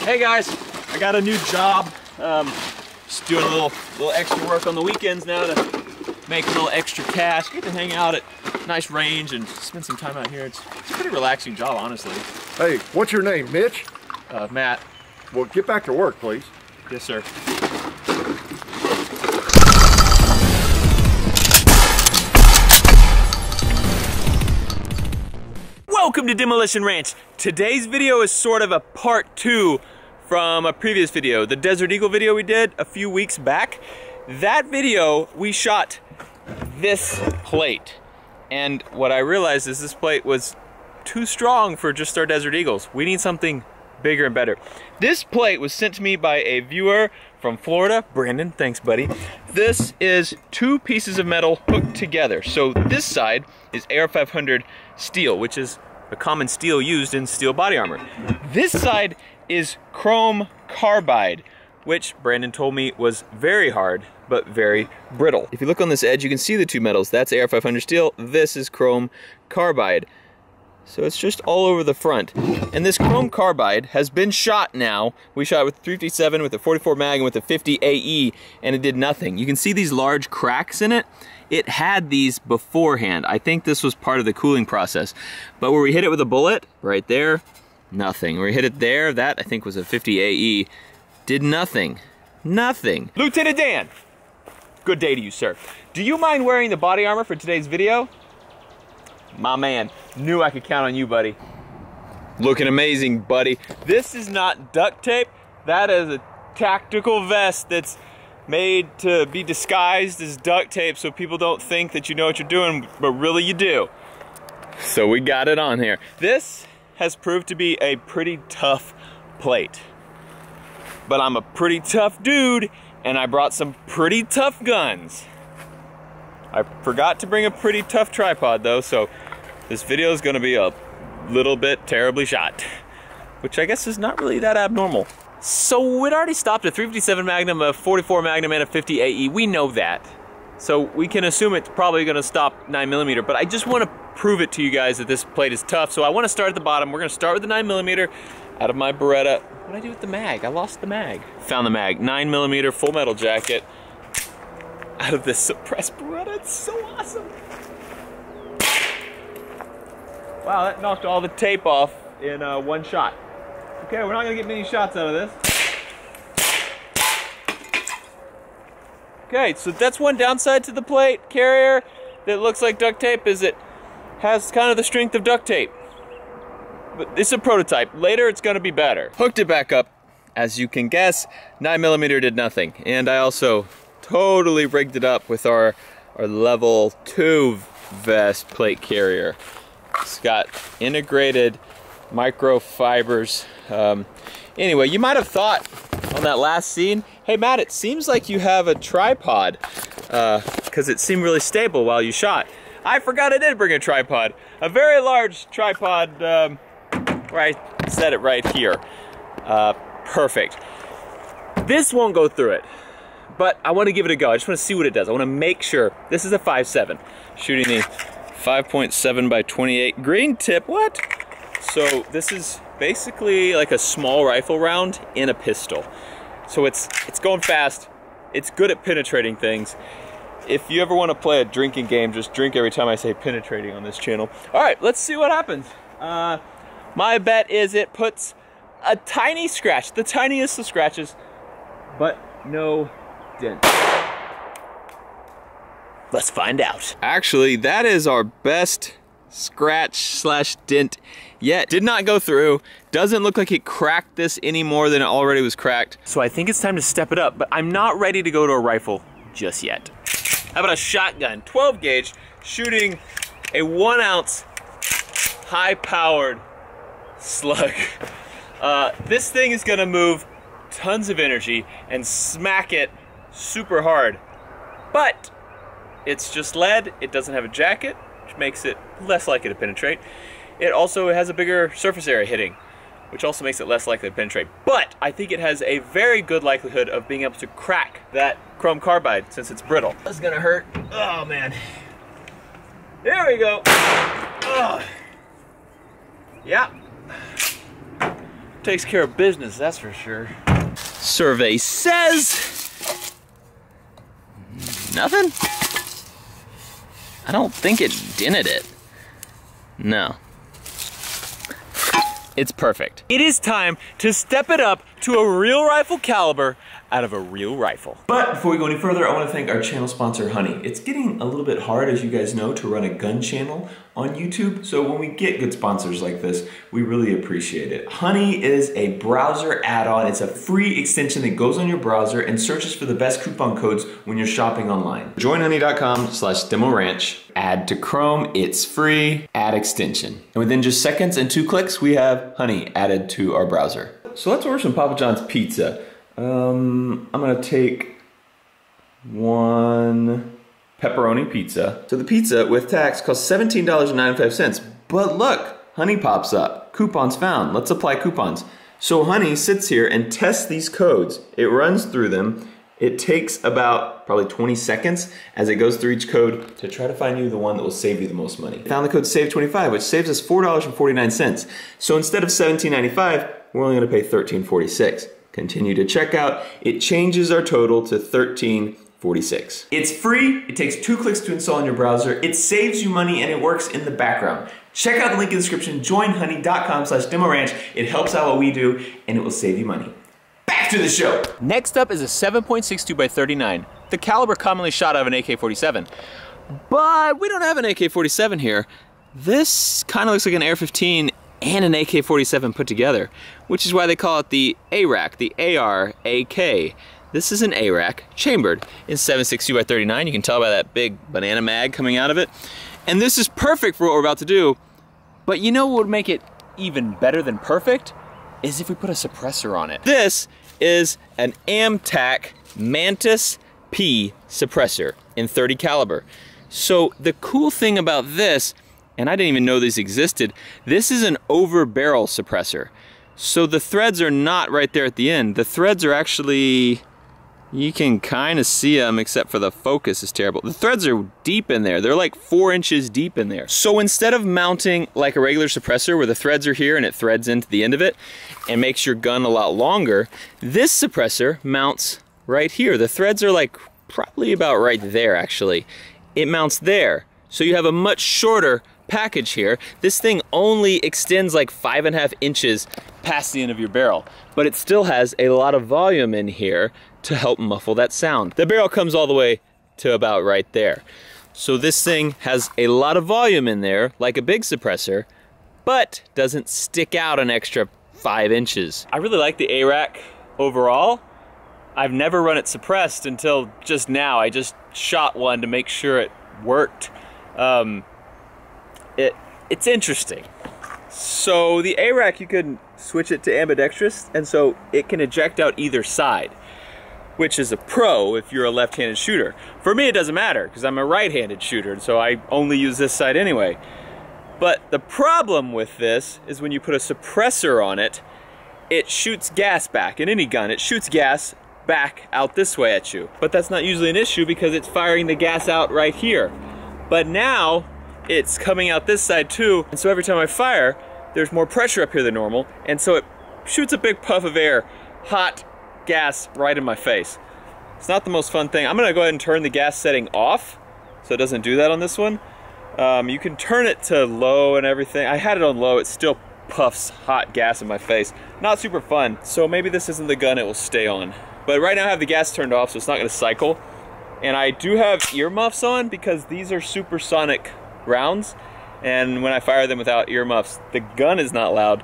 Hey guys, I got a new job. Just doing a little extra work on the weekends now to make a little extra cash. Get to hang out at nice range and spend some time out here. It's a pretty relaxing job, honestly. Hey, what's your name, Mitch? Matt. Well, get back to work, please. Yes, sir. Welcome to Demolition Ranch. Today's video is sort of a part 2 from a previous video, the Desert Eagle video we did a few weeks back. That video, we shot this plate. And what I realized is this plate was too strong for just our Desert Eagles. We need something bigger and better. This plate was sent to me by a viewer from Florida. Brandon, thanks buddy. This is 2 pieces of metal hooked together. So this side is AR-500 steel, which is a common steel used in steel body armor. This side is chrome carbide, which Brandon told me was very hard, but very brittle. If you look on this edge, you can see the 2 metals. That's AR-500 steel, this is chrome carbide. So it's just all over the front. And this chrome carbide has been shot now. We shot with 357, with a 44 mag, and with a 50 AE, and it did nothing. You can see these large cracks in it. It had these beforehand. I think this was part of the cooling process. But where we hit it with a bullet, right there, nothing. Where we hit it there, that I think was a 50 AE, did nothing. Nothing. Lieutenant Dan, good day to you, sir. Do you mind wearing the body armor for today's video? My man, knew I could count on you, buddy. Looking amazing, buddy. This is not duct tape. That is a tactical vest that's made to be disguised as duct tape so people don't think that you know what you're doing, but really you do. So we got it on here. This has proved to be a pretty tough plate. But I'm a pretty tough dude, and I brought some pretty tough guns. I forgot to bring a pretty tough tripod though, so this video is gonna be a little bit terribly shot, which I guess is not really that abnormal. So we'd already stopped a 357 Magnum, a 44 Magnum, and a 50 AE. We know that. So we can assume it's probably gonna stop 9mm, but I just wanna prove it to you guys that this plate is tough. So I wanna start at the bottom. We're gonna start with the 9mm out of my Beretta. What'd I do with the mag? I lost the mag. Found the mag, 9mm full metal jacket out of this suppressed Beretta. It's so awesome. Wow, that knocked all the tape off in one shot. Okay, we're not gonna get many shots out of this. Okay, so that's one downside to the plate carrier that looks like duct tape, is it has kind of the strength of duct tape. But it's a prototype. Later it's gonna be better. Hooked it back up. As you can guess, 9mm did nothing. And I also totally rigged it up with our level 2 vest plate carrier. It's got integrated microfibers. Anyway, you might have thought on that last scene, hey Matt, it seems like you have a tripod, because it seemed really stable while you shot. I forgot I did bring a tripod. A very large tripod, where I set it right here. Perfect. This won't go through it, but I want to give it a go. I just want to see what it does. I want to make sure. This is a 5.7, shooting the 5.7 by 28 green tip. What? So this is basically like a small rifle round in a pistol. So it's going fast. It's good at penetrating things. If you ever want to play a drinking game, just drink every time I say penetrating on this channel. All right, let's see what happens. My bet is it puts a tiny scratch, the tiniest of scratches, but no dent. Let's find out. Actually, that is our best scratch/dent yet. Did not go through. Doesn't look like it cracked this any more than it already was cracked. So I think it's time to step it up, but I'm not ready to go to a rifle just yet. How about a shotgun? 12 gauge, shooting a 1 ounce high-powered slug. This thing is gonna move tons of energy and smack it super hard. But it's just lead, it doesn't have a jacket, which makes it less likely to penetrate. It also has a bigger surface area hitting, which also makes it less likely to penetrate. But I think it has a very good likelihood of being able to crack that chrome carbide since it's brittle. This is gonna hurt. Oh man. There we go. Oh. Yeah. Takes care of business, that's for sure. Survey says nothing. I don't think it dented it. No. It's perfect. It is time to step it up to a real rifle caliber out of a real rifle. But before we go any further, I want to thank our channel sponsor, Honey. It's getting a little bit hard, as you guys know, to run a gun channel on YouTube. So when we get good sponsors like this, we really appreciate it. Honey is a browser add-on. It's a free extension that goes on your browser and searches for the best coupon codes when you're shopping online. Joinhoney.com/DemoRanch. Add to Chrome, it's free, add extension. And within just seconds and 2 clicks, we have Honey added to our browser. So let's order some Papa John's pizza. I'm gonna take 1 pepperoni pizza. So the pizza with tax costs $17.95, but look, Honey pops up. Coupons found, let's apply coupons. So Honey sits here and tests these codes. It runs through them. It takes about probably 20 seconds as it goes through each code to try to find you the one that will save you the most money. Found the code SAVE25, which saves us $4.49. So instead of $17.95, we're only gonna pay $13.46. Continue to checkout. It changes our total to $13.46. It's free, it takes 2 clicks to install in your browser, it saves you money, and it works in the background. Check out the link in the description, joinhoney.com/DemoRanch. It helps out what we do, and it will save you money. Back to the show. Next up is a 7.62 by 39, the caliber commonly shot out of an AK-47. But we don't have an AK-47 here. This kind of looks like an AR-15 and an AK-47 put together, which is why they call it the ARAC, the AR-AK. This is an ARAC chambered in 7.62 by 39. You can tell by that big banana mag coming out of it. And this is perfect for what we're about to do, but you know what would make it even better than perfect? Is if we put a suppressor on it. This is an AMTAC Mantis P suppressor in 30 caliber. So the cool thing about this, and I didn't even know these existed, this is an over barrel suppressor. So the threads are not right there at the end. The threads are actually, you can kind of see them, except for the focus is terrible. The threads are deep in there. They're like 4 inches deep in there. So instead of mounting like a regular suppressor where the threads are here and it threads into the end of it and makes your gun a lot longer, this suppressor mounts right here. The threads are like probably about right there actually. It mounts there. So you have a much shorter package here. This thing only extends like 5.5 inches past the end of your barrel, but it still has a lot of volume in here to help muffle that sound. The barrel comes all the way to about right there. So this thing has a lot of volume in there, like a big suppressor, but doesn't stick out an extra 5 inches. I really like the ARAC overall. I've never run it suppressed until just now. I just shot one to make sure it worked. It's interesting. So the ARAC, you can switch it to ambidextrous, and so it can eject out either side, which is a pro if you're a left-handed shooter. For me, it doesn't matter, because I'm a right-handed shooter, so I only use this side anyway. But the problem with this is when you put a suppressor on it, it shoots gas back. In any gun, it shoots gas back out this way at you. But that's not usually an issue because it's firing the gas out right here. But now, it's coming out this side too, and so every time I fire, there's more pressure up here than normal, and so it shoots a big puff of air, hot gas, right in my face. It's not the most fun thing. I'm gonna go ahead and turn the gas setting off, so it doesn't do that on this one. You can turn it to low and everything. I had it on low, it still puffs hot gas in my face. Not super fun, so maybe this isn't the gun it will stay on. But right now I have the gas turned off, so it's not gonna cycle. And I do have earmuffs on because these are supersonic rounds, and when I fire them without earmuffs, the gun is not loud,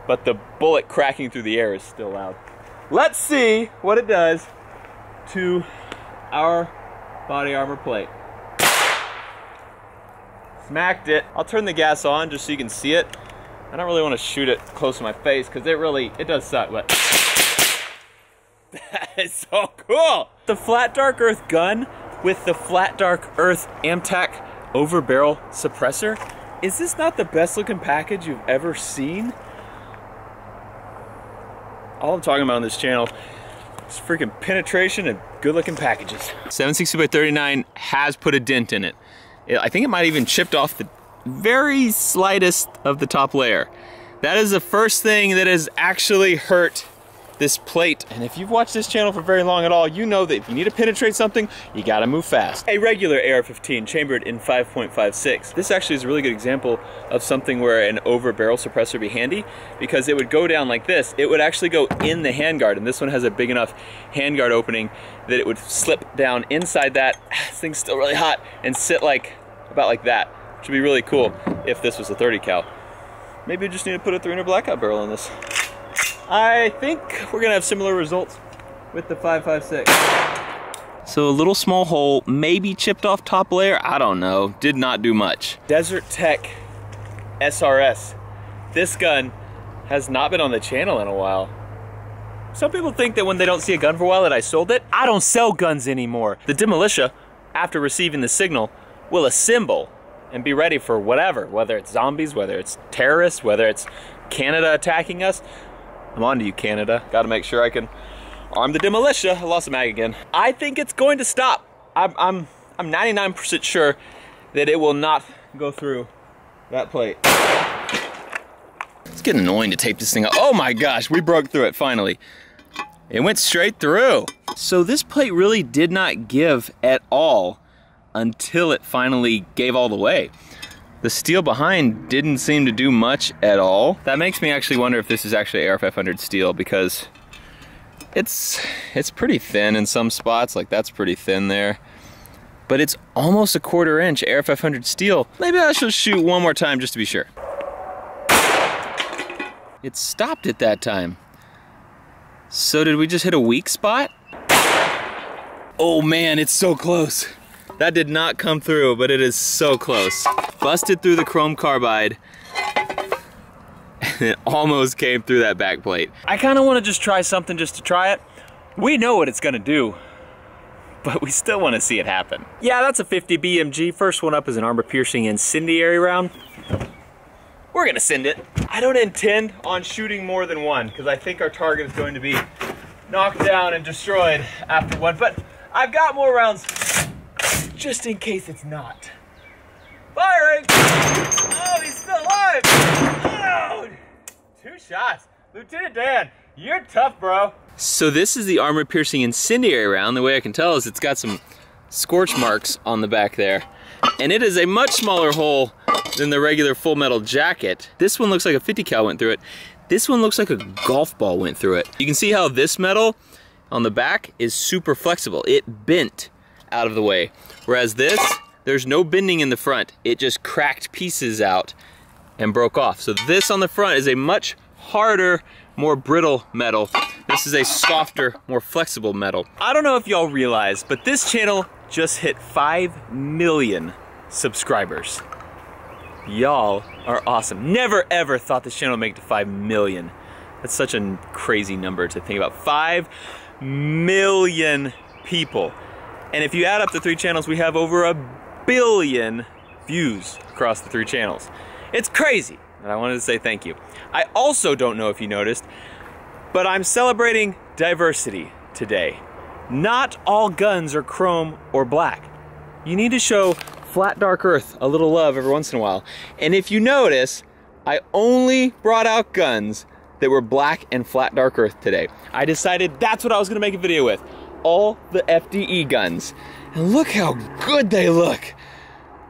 but the bullet cracking through the air is still loud. Let's see what it does to our body armor plate. Smacked it. I'll turn the gas on just so you can see it. I don't really want to shoot it close to my face because it does suck, but that is so cool. The Flat Dark Earth gun with the Flat Dark Earth AMTAC over barrel suppressor. Is this not the best looking package you've ever seen? All I'm talking about on this channel is freaking penetration and good looking packages. 7.62 by 39 has put a dent in it. I think it might even chipped off the very slightest of the top layer. That is the first thing that has actually hurt this plate. And if you've watched this channel for very long at all, you know that if you need to penetrate something, you gotta move fast. A regular AR-15 chambered in 5.56. This actually is a really good example of something where an over barrel suppressor would be handy, because it would go down like this. It would actually go in the handguard, and this one has a big enough handguard opening that it would slip down inside that. This thing's still really hot, and sit like, about like that. Which would be really cool if this was a 30 cal. Maybe you just need to put a 300 blackout barrel in this. I think we're gonna have similar results with the 5.56. So a little small hole, maybe chipped off top layer, I don't know, did not do much. Desert Tech SRS. This gun has not been on the channel in a while. Some people think that when they don't see a gun for a while that I sold it. I don't sell guns anymore. The Demolition, after receiving the signal, will assemble and be ready for whatever, whether it's zombies, whether it's terrorists, whether it's Canada attacking us. I'm on to you, Canada. Gotta make sure I can arm the Demolition. I lost the mag again. I think it's going to stop. I'm 99% sure that it will not go through that plate. It's getting annoying to tape this thing up. Oh my gosh, we broke through it finally. It went straight through. So this plate really did not give at all until it finally gave all the way. The steel behind didn't seem to do much at all. That makes me actually wonder if this is actually AR-500 steel, because it's pretty thin in some spots, like that's pretty thin there. But it's almost a 1/4 inch AR-500 steel. Maybe I should shoot one more time just to be sure. It stopped at that time. So did we just hit a weak spot? Oh man, it's so close. That did not come through, but it is so close. Busted through the chrome carbide, and it almost came through that back plate. I kind of want to just try something just to try it. We know what it's gonna do, but we still want to see it happen. Yeah, that's a 50 BMG. First one up is an armor-piercing incendiary round. We're gonna send it. I don't intend on shooting more than one, because I think our target is going to be knocked down and destroyed after one, but I've got more rounds just in case it's not. Firing! Oh, he's still alive! Oh, 2 shots. Lieutenant Dan, you're tough, bro. So this is the armor-piercing incendiary round. The way I can tell is it's got some scorch marks on the back there. And it is a much smaller hole than the regular full metal jacket. This one looks like a 50 cal went through it. This one looks like a golf ball went through it. You can see how this metal on the back is super flexible. It bent out of the way. Whereas this, there's no bending in the front. It just cracked pieces out and broke off. So this on the front is a much harder, more brittle metal. This is a softer, more flexible metal. I don't know if y'all realize, but this channel just hit 5 million subscribers. Y'all are awesome. Never ever thought this channel would make it to 5 million. That's such a crazy number to think about. 5 million people. And if you add up the 3 channels, we have over 1 billion views across the 3 channels. It's crazy, and I wanted to say thank you. I also don't know if you noticed, but I'm celebrating diversity today. Not all guns are chrome or black. You need to show flat dark earth a little love every once in a while. And if you notice, I only brought out guns that were black and flat dark earth today. I decided that's what I was gonna make a video with. All the FDE guns. And look how good they look.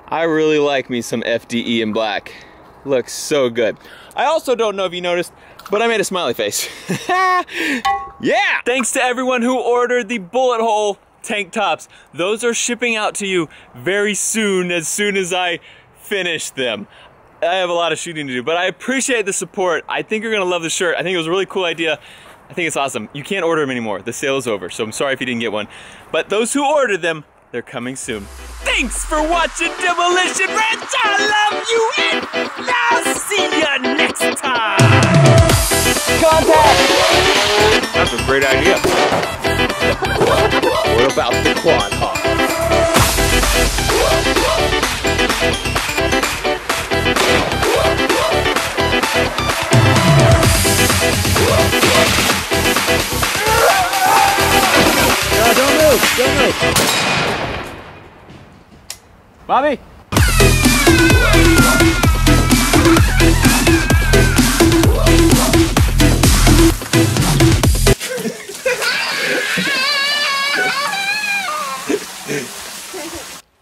I really like me some FDE in black. Looks so good. I also don't know if you noticed, but I made a smiley face. Yeah! Thanks to everyone who ordered the bullet hole tank tops. Those are shipping out to you very soon as I finish them. I have a lot of shooting to do, but I appreciate the support. I think you're gonna love the shirt. I think it was a really cool idea. I think it's awesome. You can't order them anymore. The sale is over, so I'm sorry if you didn't get one. But those who ordered them, they're coming soon. Thanks for watching Demolition Ranch. I love you, and I'll see you next time. Contact! That's a great idea. What about the quad hawk? No, don't move, don't move. Bobby?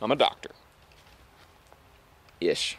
I'm a doctor. Ish.